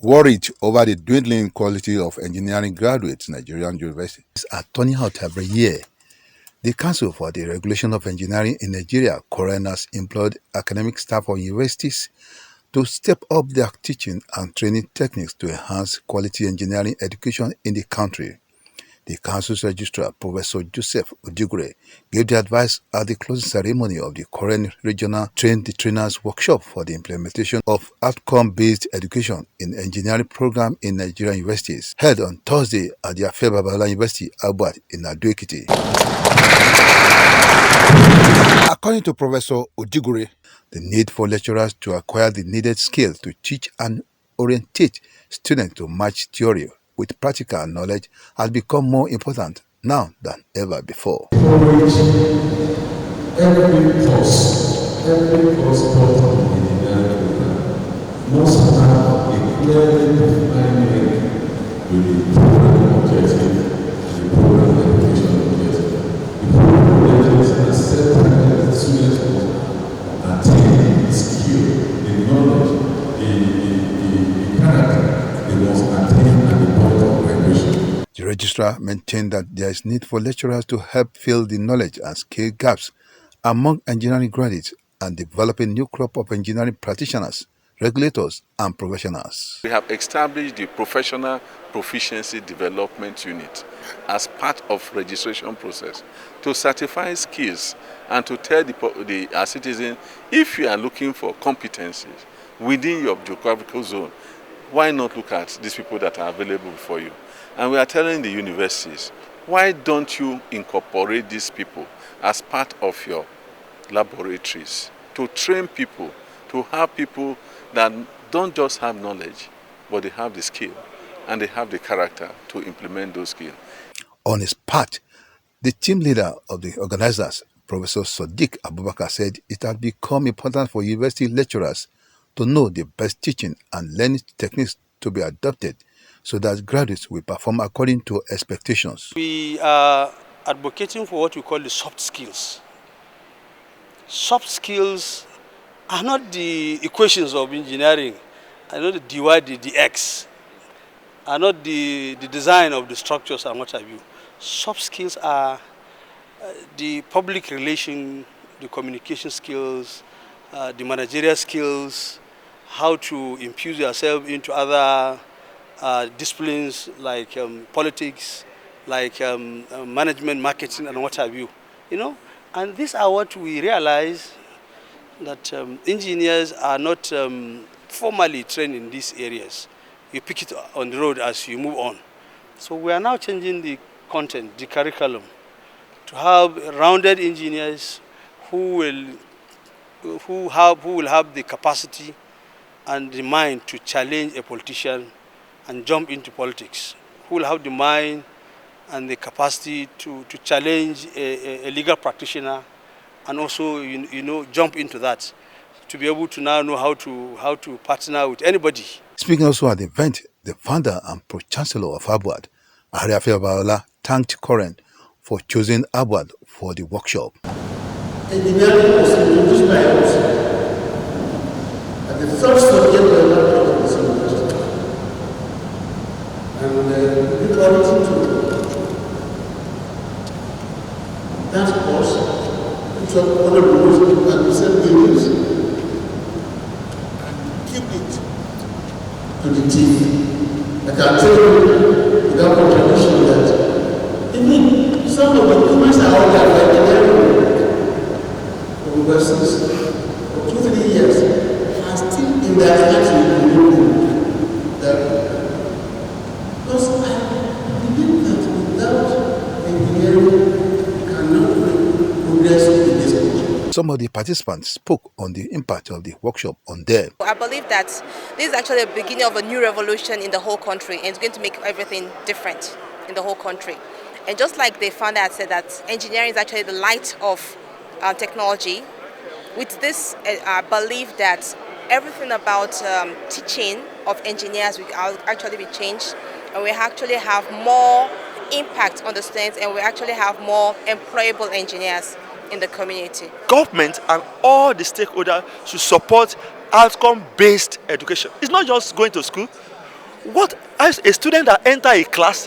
Worried over the dwindling quality of engineering graduates in Nigerian universities are turning out every year. The Council for the Regulation of Engineering in Nigeria, COREN, has employed academic staff of universities to step up their teaching and training techniques to enhance quality engineering education in the country. The Council's Registrar, Professor Joseph Odigure, gave the advice at the closing ceremony of the COREN Regional Train the Trainers Workshop for the implementation of outcome-based education in engineering program in Nigerian universities, held on Thursday at the Afe Babalola University, ABUAD, in Ado-Ekiti. According to Professor Odigure, the need for lecturers to acquire the needed skills to teach and orientate students to match theory with practical knowledge has become more important now than ever before. Every course taught in the engineering program must have a clearly defined link with the program objective and the program education objective. The program objectives are set targets that students must attain the skill, the knowledge, the character they must attain at the point of graduation. The registrar maintained that there is need for lecturers to help fill the knowledge and skill gaps among engineering graduates and develop a new crop of engineering practitioners, regulators, and professionals. We have established the Professional Proficiency Development Unit as part of registration process to certify skills and to tell our citizens, if you are looking for competencies within your geographical zone, why not look at these people that are available for you? And we are telling the universities, why don't you incorporate these people as part of your laboratories to train people, to have people that don't just have knowledge, but they have the skill and they have the character to implement those skills. On his part, the team leader of the organizers, Professor Sadiq Abubakar, said it had become important for university lecturers to know the best teaching and learning techniques to be adopted so that graduates will perform according to expectations. We are advocating for what we call the soft skills. Soft skills are not the equations of engineering, are not the dy, the dx, are not the design of the structures and what have you. Soft skills are the public relation, the communication skills, the managerial skills, how to infuse yourself into other disciplines like politics, like management, marketing, and what have you. And these are what we realize that engineers are not formally trained in these areas. You pick it on the road as you move on. So we are now changing the content, the curriculum, to have rounded engineers who will have the capacity and the mind to challenge a politician and jump into politics, who will have the mind and the capacity to challenge a legal practitioner and also jump into that, to be able to now know how to partner with anybody. Speaking also at the event, the founder and pro-chancellor of ABUAD, Afe Babalola, thanked COREN for choosing ABUAD for the workshop. Engineering was introduced by us, and the first subject we learned was university. And we got into that course, which was one of the most important things, and keep it to the teeth. I can tell you without contradiction that even some of the documents are all like engineering universities for 2-3 years are still in their hands with because I believe that without engineering we cannot progress in this country. Some of the participants spoke on the impact of the workshop on them. I believe that this is actually the beginning of a new revolution in the whole country, and it's going to make everything different in the whole country. And just like the founder had said that engineering is actually the light of technology, with this I believe that everything about teaching of engineers will actually be changed, and we actually have more impact on the students, and we actually have more employable engineers in the community. Government and all the stakeholders should support outcome-based education. It's not just going to school. what as a student that enter a class,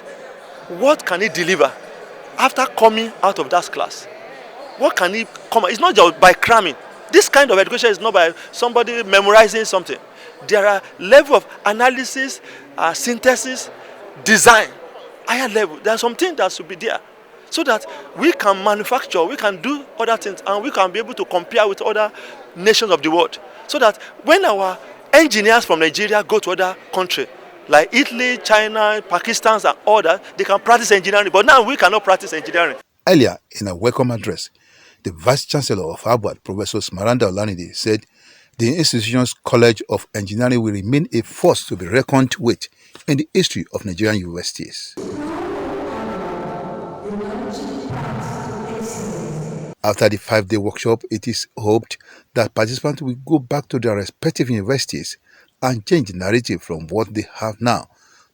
what can he deliver after coming out of that class? What can he come? It's not just by cramming. This kind of education is not by somebody memorizing something. There are level of analysis, synthesis, design, higher level. There are some things that should be there, so that we can manufacture, we can do other things, and we can be able to compare with other nations of the world. So that when our engineers from Nigeria go to other countries, like Italy, China, Pakistan, and all that, they can practice engineering. But now we cannot practice engineering. Earlier, in a welcome address, the Vice Chancellor of ABUAD, Professor Smaranda Olanide, said the institution's College of Engineering will remain a force to be reckoned with in the history of Nigerian universities. After the 5-day workshop, it is hoped that participants will go back to their respective universities and change the narrative from what they have now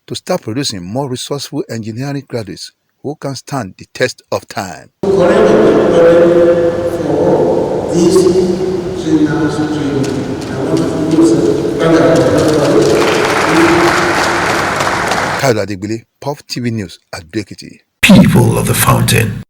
to start producing more resourceful engineering graduates who can stand the test of time. COREN is preparing for these trainers training. I want to use Kyle Adegbile, Puff TV News at Bekiti. People of the Fountain.